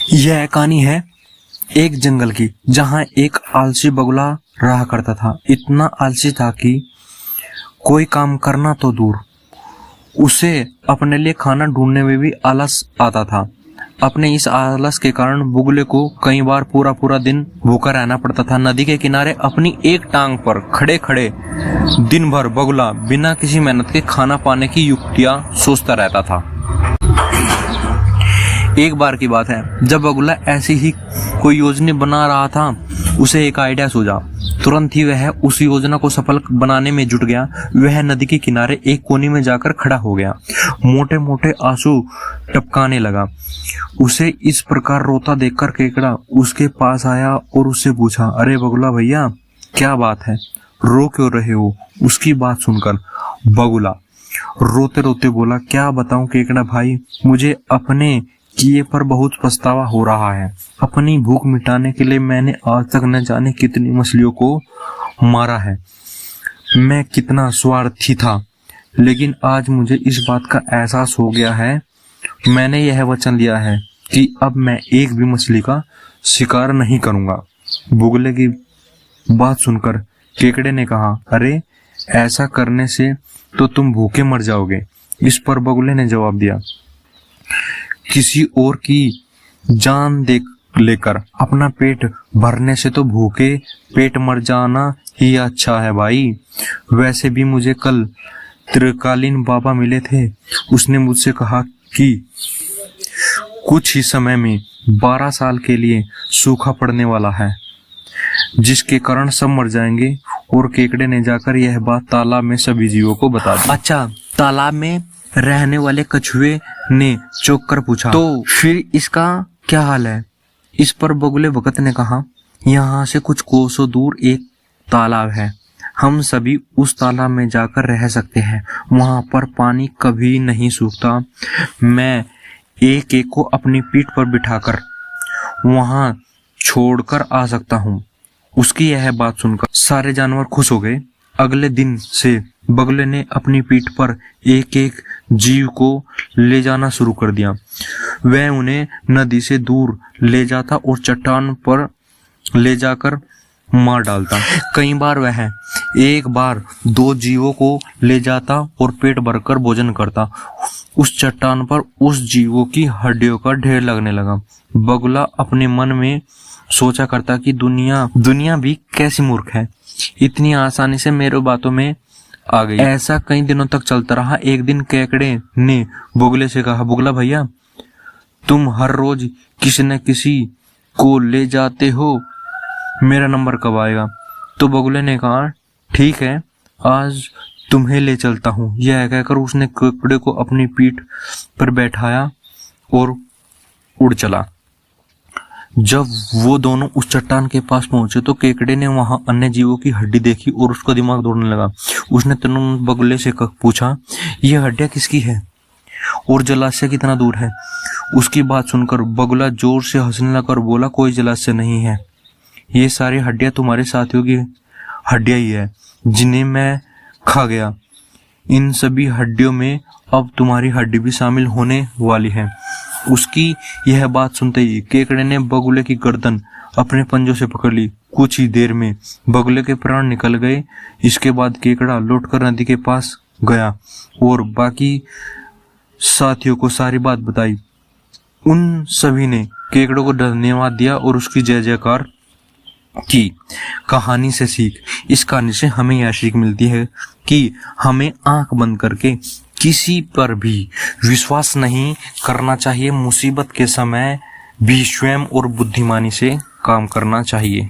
यह कहानी है एक जंगल की, जहाँ एक आलसी बगुला रहा करता था। इतना आलसी था कि कोई काम करना तो दूर, उसे अपने लिए खाना ढूंढने में भी आलस आता था। अपने इस आलस के कारण बुगले को कई बार पूरा पूरा दिन भूखा रहना पड़ता था। नदी के किनारे अपनी एक टांग पर खड़े खड़े दिन भर बगुला बिना किसी मेहनत के खाना पाने की युक्तियां सोचता रहता था। एक बार की बात है, जब बगुला ऐसी ही कोई योजना बना रहा था, उसे एक आइडिया सूझा। तुरंत ही वह उस योजना को सफल बनाने में जुट गया। वह नदी के किनारे एक कोने में जाकर खड़ा हो गया, मोटे मोटे आंसू टपकाने लगा। उसे इस प्रकार रोता देखकर केकड़ा उसके पास आया और उससे पूछा, अरे बगुला भैया, क्या बात है, रो क्यों रहे हो? उसकी बात सुनकर बगुला रोते रोते बोला, क्या बताऊं केकड़ा भाई, मुझे अपने किए पर बहुत पछतावा हो रहा है। अपनी भूख मिटाने के लिए मैंने आज तक न जाने कितनी मछलियों को मारा है। मैं कितना स्वार्थी था, लेकिन आज मुझे इस बात का एहसास हो गया है। मैंने यह वचन लिया है कि अब मैं एक भी मछली का शिकार नहीं करूंगा। बुगले की बात सुनकर केकड़े ने कहा, अरे ऐसा करने से तो तुम भूखे मर जाओगे। इस पर बगुले ने जवाब दिया, किसी और की जान देख लेकर अपना पेट भरने से तो भूखे पेट मर जाना ही अच्छा है भाई। वैसे भी मुझे कल त्रिकालीन बाबा मिले थे। उसने मुझसे कहा कि कुछ ही समय में 12 साल के लिए सूखा पड़ने वाला है, जिसके कारण सब मर जाएंगे। और केकड़े ने जाकर यह बात तालाब में सभी जीवों को बता दी। अच्छा, तालाब में रहने वाले कछुए ने चौंक कर पूछा, तो फिर इसका क्या हाल है? इस पर बगुले वक्त ने कहा, यहाँ से कुछ कोसों दूर एक तालाब है। हम सभी उस तालाब में जाकर रह सकते हैं। वहां पर पानी कभी नहीं सूखता। मैं एक एक को अपनी पीठ पर बिठाकर वहां छोड़कर आ सकता हूँ। उसकी यह बात सुनकर सारे जानवर खुश हो गए। अगले दिन से बगुले ने अपनी पीठ पर एक एक जीव को ले जाना शुरू कर दिया। वह उन्हें नदी से दूर ले जाता और चट्टान पर ले जाकर मार डालता। कई बार वह एक बार 2 जीवों को ले जाता और पेट भरकर भोजन करता। उस चट्टान पर उस जीवों की हड्डियों का ढेर लगने लगा। बगुला अपने मन में सोचा करता कि दुनिया भी कैसी मूर्ख है, इतनी आसानी से मेरे बातों में आ गई। ऐसा कई दिनों तक चलता रहा। एक दिन केकड़े ने बुगले से कहा, बुगला भैया, तुम हर रोज किसी न किसी को ले जाते हो, मेरा नंबर कब आएगा? तो बगुले ने कहा, ठीक है, आज तुम्हें ले चलता हूँ। यह कहकर उसने केकड़े को अपनी पीठ पर बैठाया और उड़ चला। जब वो दोनों उस चट्टान के पास पहुंचे तो केकड़े ने वहां अन्य जीवों की हड्डी देखी और उसका दिमाग दौड़ने लगा। उसने तुरंत बगुले से पूछा, यह हड्डियां किसकी है और जलाशय कितना दूर है? उसकी बात सुनकर बगुला जोर से हंसने लगा और बोला, कोई जलाशय नहीं है, ये सारी हड्डियां तुम्हारे साथियों की हड्डियां ही है, जिन्हें मैं खा गया। इन सभी हड्डियों में अब तुम्हारी हड्डी भी शामिल होने वाली है। उसकी यह बात सुनते ही केकड़े ने बगुले की गर्दन अपने पंजों से पकड़ ली। कुछ ही देर में बगुले के प्राण निकल गए। इसके बाद केकड़ा लौटकर नदी के पास गया और बाकी साथियों को सारी बात बताई। उन सभी ने केकड़े को धन्यवाद दिया और उसकी जय जयकार की। कहानी से सीख, इस कहानी से हमें यह सीख मिलती है कि हमें आंख बंद करके किसी पर भी विश्वास नहीं करना चाहिए। मुसीबत के समय भी स्वयं और बुद्धिमानी से काम करना चाहिए।